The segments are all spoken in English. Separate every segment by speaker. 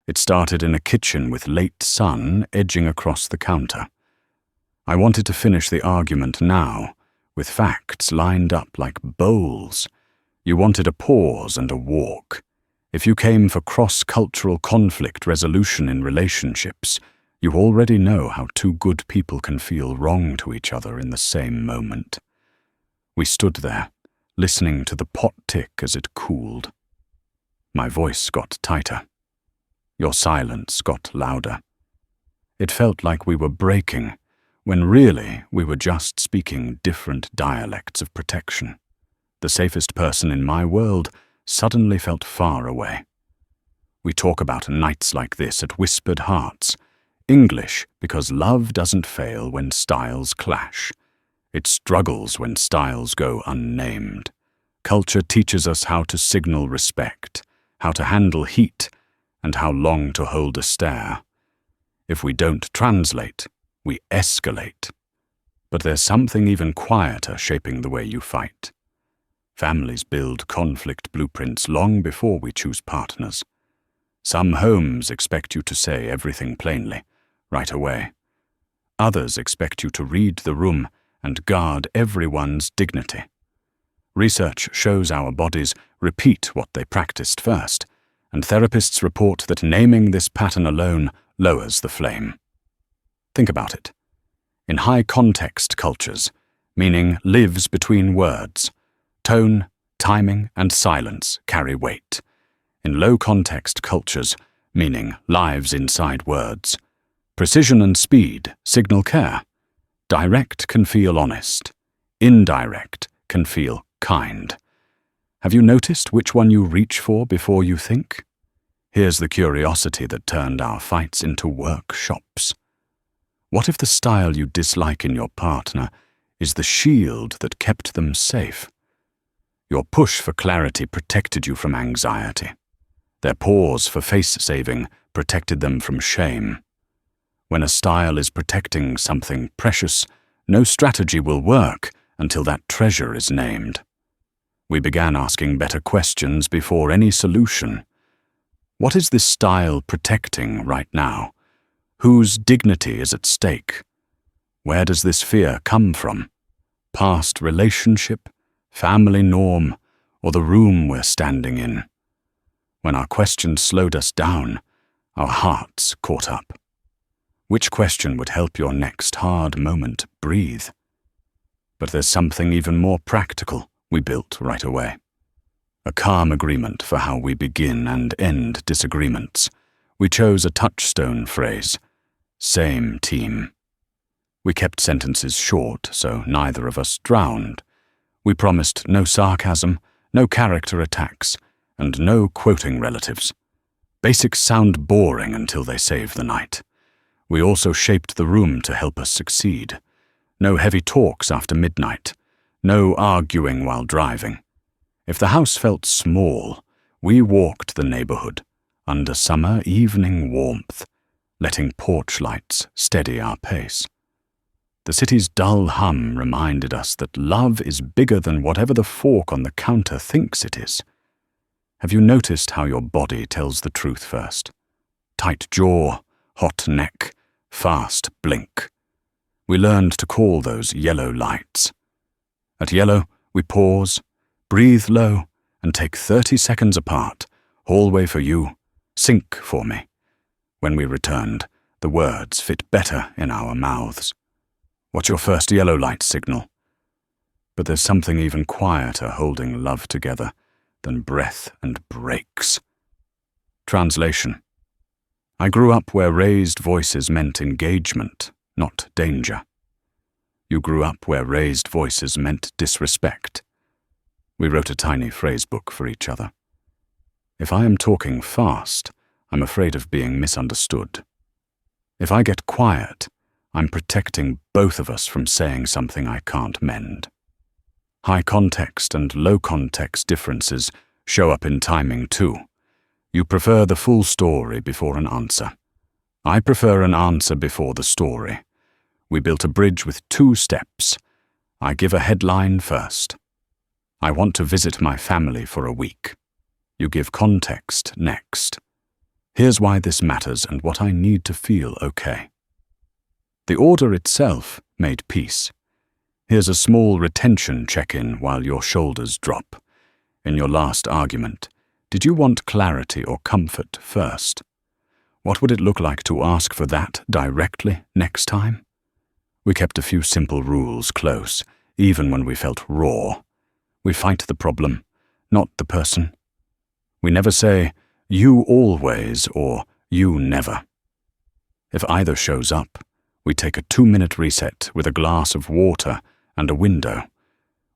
Speaker 1: It started in a kitchen with late sun edging across the counter. I wanted to finish the argument now, with facts lined up like bowls. You wanted a pause and a walk. If you came for cross-cultural conflict resolution in relationships, you already know how two good people can feel wrong to each other in the same moment. We stood there, listening to the pot tick as it cooled. My voice got tighter. Your silence got louder. It felt like we were breaking, when really we were just speaking different dialects of protection. The safest person in my world suddenly felt far away. We talk about nights like this at Whispered Hearts. English because love doesn't fail when styles clash. It struggles when styles go unnamed. Culture teaches us how to signal respect, how to handle heat, and how long to hold a stare. If we don't translate, we escalate. But there's something even quieter shaping the way you fight. Families build conflict blueprints long before we choose partners. Some homes expect you to say everything plainly, right away. Others expect you to read the room and guard everyone's dignity. Research shows our bodies repeat what they practiced first, and therapists report that naming this pattern alone lowers the flame. Think about it. In high-context cultures, meaning lives between words, tone, timing, and silence carry weight. In low-context cultures, meaning lives inside words, precision and speed signal care. Direct can feel honest. Indirect can feel kind. Have you noticed which one you reach for before you think? Here's the curiosity that turned our fights into workshops. What if the style you dislike in your partner is the shield that kept them safe? Your push for clarity protected you from anxiety. Their pause for face-saving protected them from shame. When a style is protecting something precious, no strategy will work until that treasure is named. We began asking better questions before any solution. What is this style protecting right now? Whose dignity is at stake? Where does this fear come from? Past relationship, family norm, or the room we're standing in? When our questions slowed us down, our hearts caught up. Which question would help your next hard moment breathe? But there's something even more practical we built right away. A calm agreement for how we begin and end disagreements. We chose a touchstone phrase, same team. We kept sentences short, so neither of us drowned. We promised no sarcasm, no character attacks, and no quoting relatives. Basics sound boring until they save the night. We also shaped the room to help us succeed. No heavy talks after midnight. No arguing while driving. If the house felt small, we walked the neighborhood under summer evening warmth, letting porch lights steady our pace. The city's dull hum reminded us that love is bigger than whatever the fork on the counter thinks it is. Have you noticed how your body tells the truth first? Tight jaw, hot neck, fast blink. We learned to call those yellow lights. At yellow, we pause, breathe low, and take 30 seconds apart. Hallway for you, sink for me. When we returned, the words fit better in our mouths. What's your first yellow light signal? But there's something even quieter holding love together than breath and breaks. Translation. I grew up where raised voices meant engagement, not danger. You grew up where raised voices meant disrespect. We wrote a tiny phrase book for each other. If I am talking fast, I'm afraid of being misunderstood. If I get quiet, I'm protecting both of us from saying something I can't mend. High context and low context differences show up in timing too. You prefer the full story before an answer. I prefer an answer before the story. We built a bridge with 2 steps. I give a headline first. I want to visit my family for a week. You give context next. Here's why this matters and what I need to feel okay. The order itself made peace. Here's a small retention check-in while your shoulders drop. In your last argument, did you want clarity or comfort first? What would it look like to ask for that directly next time? We kept a few simple rules close, even when we felt raw. We fight the problem, not the person. We never say, "You always," or "You never." If either shows up, we take a 2-minute reset with a glass of water and a window.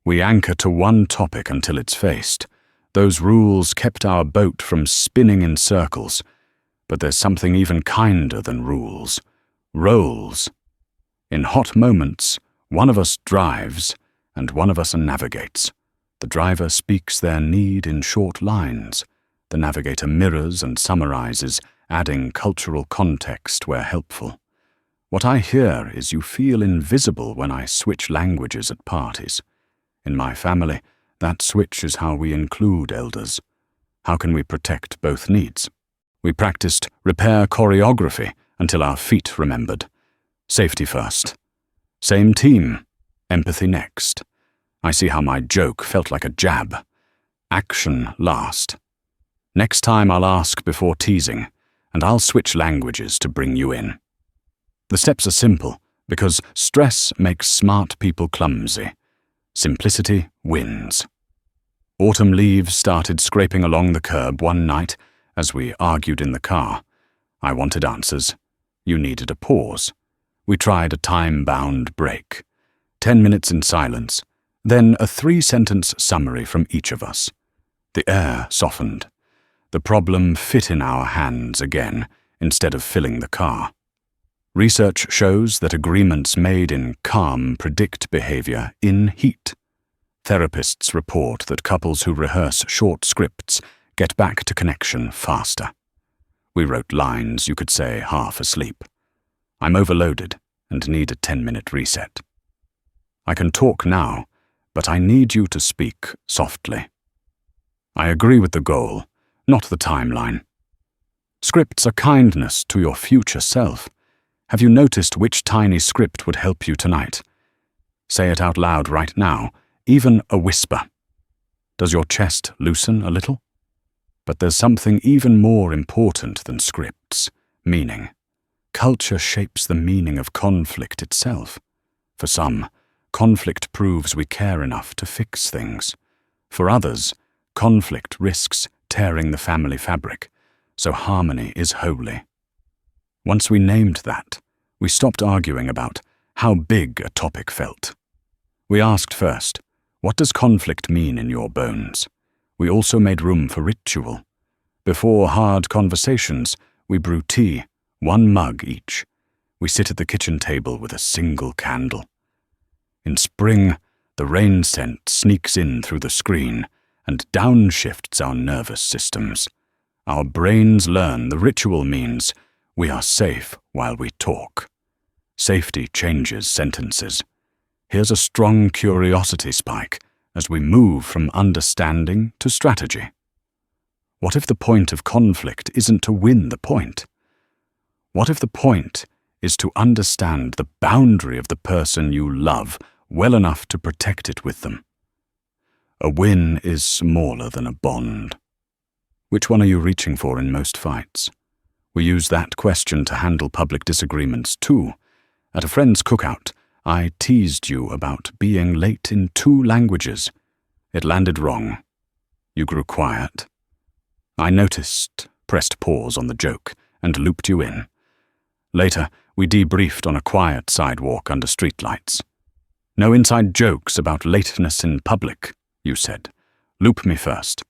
Speaker 1: We anchor to one topic until it's faced. Those rules kept our boat from spinning in circles. But there's something even kinder than rules. Roles. In hot moments, one of us drives and one of us navigates. The driver speaks their need in short lines. The navigator mirrors and summarizes, adding cultural context where helpful. What I hear is you feel invisible when I switch languages at parties. In my family, that switch is how we include elders. How can we protect both needs? We practiced repair choreography until our feet remembered. Safety first. Same team. Empathy next. I see how my joke felt like a jab. Action last. Next time I'll ask before teasing, and I'll switch languages to bring you in. The steps are simple, because stress makes smart people clumsy. Simplicity wins. Autumn leaves started scraping along the curb one night as we argued in the car. I wanted answers. You needed a pause. We tried a time-bound break. 10 minutes in silence, then a 3-sentence summary from each of us. The air softened. The problem fit in our hands again, instead of filling the car. Research shows that agreements made in calm predict behavior in heat. Therapists report that couples who rehearse short scripts get back to connection faster. We wrote lines you could say half asleep. I'm overloaded and need a 10-minute reset. I can talk now, but I need you to speak softly. I agree with the goal, not the timeline. Scripts are kindness to your future self. Have you noticed which tiny script would help you tonight? Say it out loud right now, even a whisper. Does your chest loosen a little? But there's something even more important than scripts, meaning. Culture shapes the meaning of conflict itself. For some, conflict proves we care enough to fix things. For others, conflict risks tearing the family fabric, so harmony is holy. Once we named that, we stopped arguing about how big a topic felt. We asked first, what does conflict mean in your bones? We also made room for ritual. Before hard conversations, we brew tea, 1 mug each. We sit at the kitchen table with a single candle. In spring, the rain scent sneaks in through the screen and downshifts our nervous systems. Our brains learn the ritual means we are safe while we talk. Safety changes sentences. Here's a strong curiosity spike as we move from understanding to strategy. What if the point of conflict isn't to win the point? What if the point is to understand the boundary of the person you love well enough to protect it with them? A win is smaller than a bond. Which one are you reaching for in most fights? We use that question to handle public disagreements too. At a friend's cookout, I teased you about being late in 2 languages. It landed wrong. You grew quiet. I noticed, pressed pause on the joke, and looped you in. Later, we debriefed on a quiet sidewalk under streetlights. No inside jokes about lateness in public, you said. Loop me first.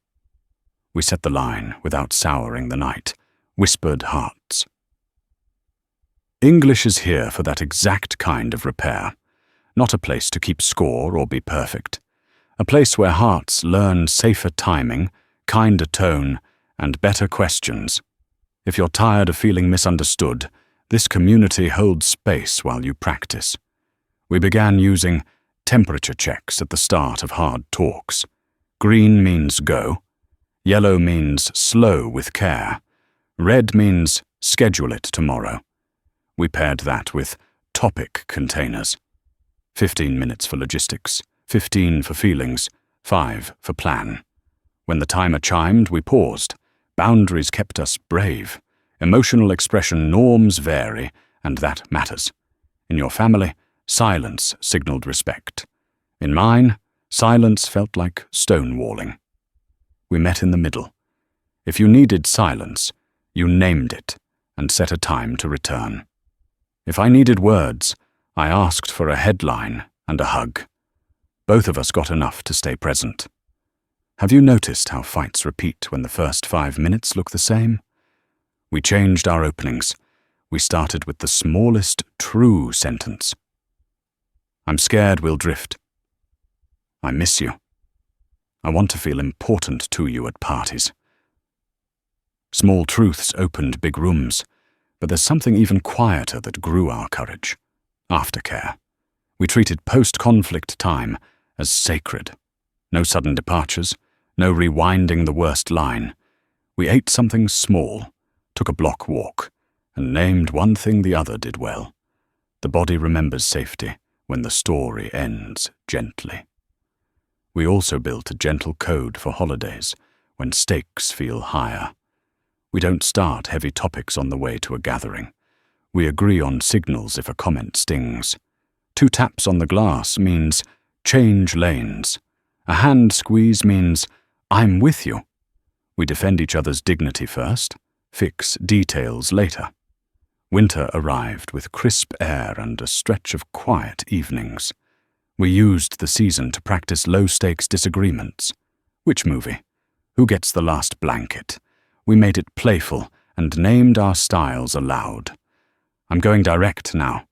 Speaker 1: We set the line without souring the night, whispered hearts. English is here for that exact kind of repair. Not a place to keep score or be perfect. A place where hearts learn safer timing, kinder tone, and better questions. If you're tired of feeling misunderstood, this community holds space while you practice. We began using temperature checks at the start of hard talks. Green means go. Yellow means slow with care. Red means schedule it tomorrow. We paired that with topic containers. 15 minutes for logistics, 15 for feelings, 5 for plan. When the timer chimed, we paused. Boundaries kept us brave. Emotional expression norms vary, and that matters. In your family, silence signaled respect. In mine, silence felt like stonewalling. We met in the middle. If you needed silence, you named it and set a time to return. If I needed words, I asked for a headline and a hug. Both of us got enough to stay present. Have you noticed how fights repeat when the first 5 minutes look the same? We changed our openings. We started with the smallest true sentence. I'm scared we'll drift. I miss you. I want to feel important to you at parties. Small truths opened big rooms, but there's something even quieter that grew our courage. Aftercare. We treated post-conflict time as sacred. No sudden departures, no rewinding the worst line. We ate something small, took a block walk, and named one thing the other did well. The body remembers safety when the story ends gently. We also built a gentle code for holidays when stakes feel higher. We don't start heavy topics on the way to a gathering. We agree on signals if a comment stings. 2 taps on the glass means change lanes. A hand squeeze means I'm with you. We defend each other's dignity first, fix details later. Winter arrived with crisp air and a stretch of quiet evenings. We used the season to practice low-stakes disagreements. Which movie? Who gets the last blanket? We made it playful and named our styles aloud. I'm going direct now.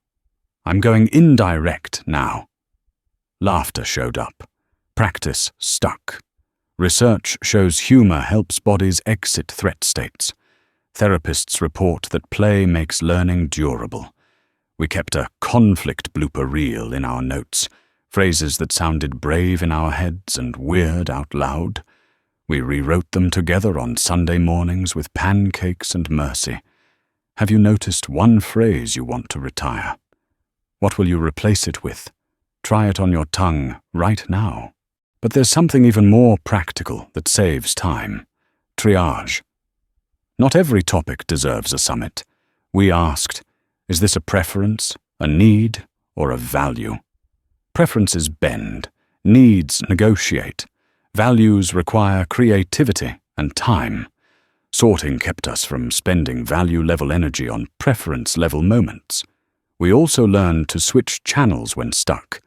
Speaker 1: I'm going indirect now. Laughter showed up. Practice stuck. Research shows humor helps bodies exit threat states. Therapists report that play makes learning durable. We kept a conflict blooper reel in our notes, phrases that sounded brave in our heads and weird out loud. We rewrote them together on Sunday mornings with pancakes and mercy. Have you noticed one phrase you want to retire? What will you replace it with? Try it on your tongue right now. But there's something even more practical that saves time. Triage. Not every topic deserves a summit. We asked, is this a preference, a need, or a value? Preferences bend, needs negotiate, values require creativity and time. Sorting kept us from spending value-level energy on preference-level moments. We also learned to switch channels when stuck.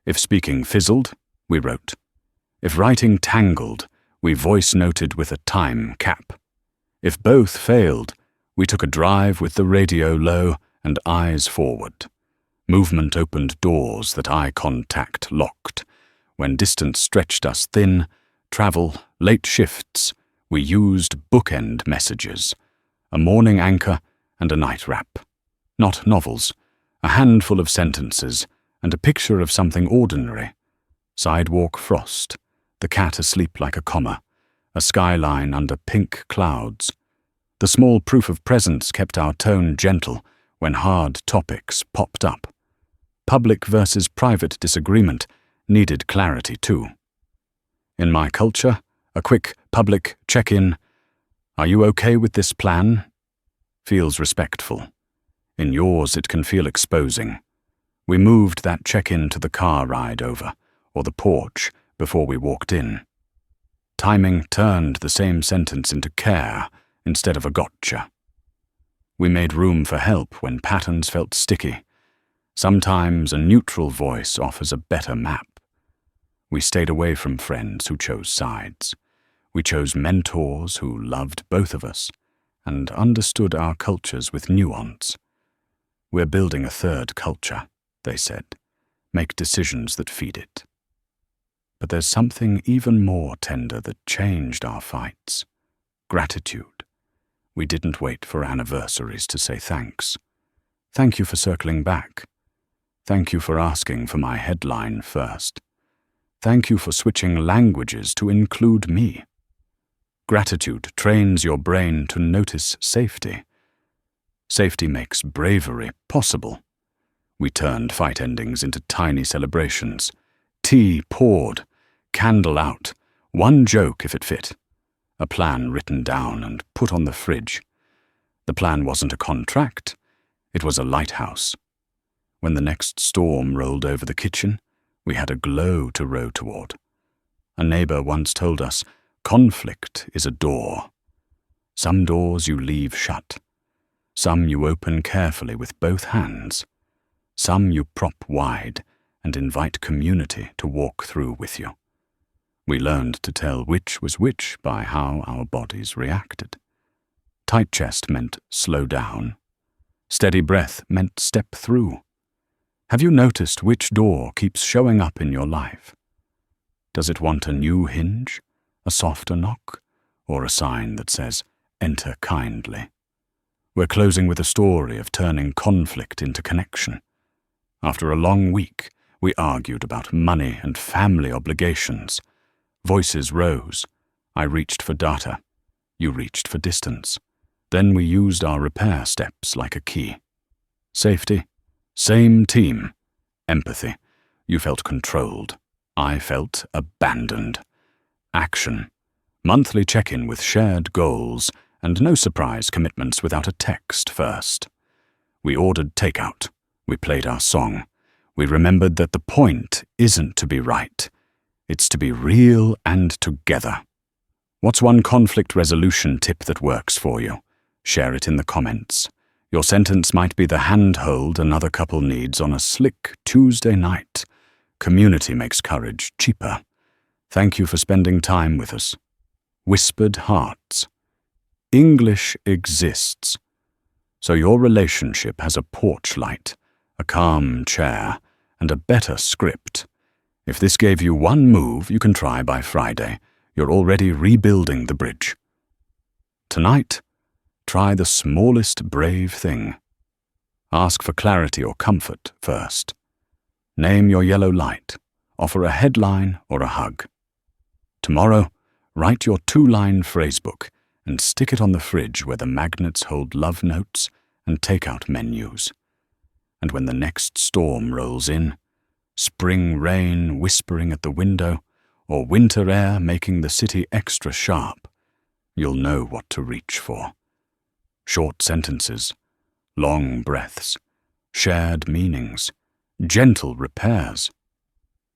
Speaker 1: If speaking fizzled, we wrote. If writing tangled, we voice-noted with a time cap. If both failed, we took a drive with the radio low and eyes forward. Movement opened doors that eye contact locked. When distance stretched us thin, travel, late shifts, we used bookend messages, a morning anchor and a night wrap. Not novels, a handful of sentences and a picture of something ordinary. Sidewalk frost, the cat asleep like a comma, a skyline under pink clouds. The small proof of presence kept our tone gentle when hard topics popped up. Public versus private disagreement needed clarity too. In my culture, a quick public check-in, "Are you okay with this plan?" feels respectful. In yours, it can feel exposing. We moved that check-in to the car ride over, or the porch, before we walked in. Timing turned the same sentence into care instead of a gotcha. We made room for help when patterns felt sticky. Sometimes a neutral voice offers a better map. We stayed away from friends who chose sides. We chose mentors who loved both of us and understood our cultures with nuance. We're building a third culture, they said. Make decisions that feed it. But there's something even more tender that changed our fights. Gratitude. We didn't wait for anniversaries to say thanks. Thank you for circling back. Thank you for asking for my headline first. Thank you for switching languages to include me. Gratitude trains your brain to notice safety. Safety makes bravery possible. We turned fight endings into tiny celebrations. Tea poured, candle out, one joke if it fit. A plan written down and put on the fridge. The plan wasn't a contract, it was a lighthouse. When the next storm rolled over the kitchen, we had a glow to row toward. A neighbor once told us, conflict is a door. Some doors you leave shut. Some you open carefully with both hands. Some you prop wide and invite community to walk through with you. We learned to tell which was which by how our bodies reacted. Tight chest meant slow down. Steady breath meant step through. Have you noticed which door keeps showing up in your life? Does it want a new hinge, a softer knock, or a sign that says, enter kindly? We're closing with a story of turning conflict into connection. After a long week, we argued about money and family obligations. Voices rose. I reached for data. You reached for distance. Then we used our repair steps like a key. Safety. Same team. Empathy. You felt controlled. I felt abandoned. Action. Monthly check-in with shared goals and no surprise commitments without a text first. We ordered takeout. We played our song. We remembered that the point isn't to be right. It's to be real and together. What's one conflict resolution tip that works for you? Share it in the comments. Your sentence might be the handhold another couple needs on a slick Tuesday night. Community makes courage cheaper. Thank you for spending time with us. Whispered hearts. English exists. So your relationship has a porch light, a calm chair, and a better script. If this gave you one move you can try by Friday, you're already rebuilding the bridge. Tonight, try the smallest brave thing. Ask for clarity or comfort first. Name your yellow light. Offer a headline or a hug. Tomorrow, write your 2-line phrasebook and stick it on the fridge where the magnets hold love notes and takeout menus. And when the next storm rolls in, spring rain whispering at the window, or winter air making the city extra sharp, you'll know what to reach for. Short sentences, long breaths, shared meanings, gentle repairs.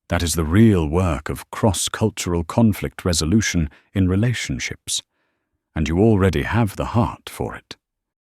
Speaker 1: That is the real work of cross-cultural conflict resolution in relationships, and you already have the heart for it.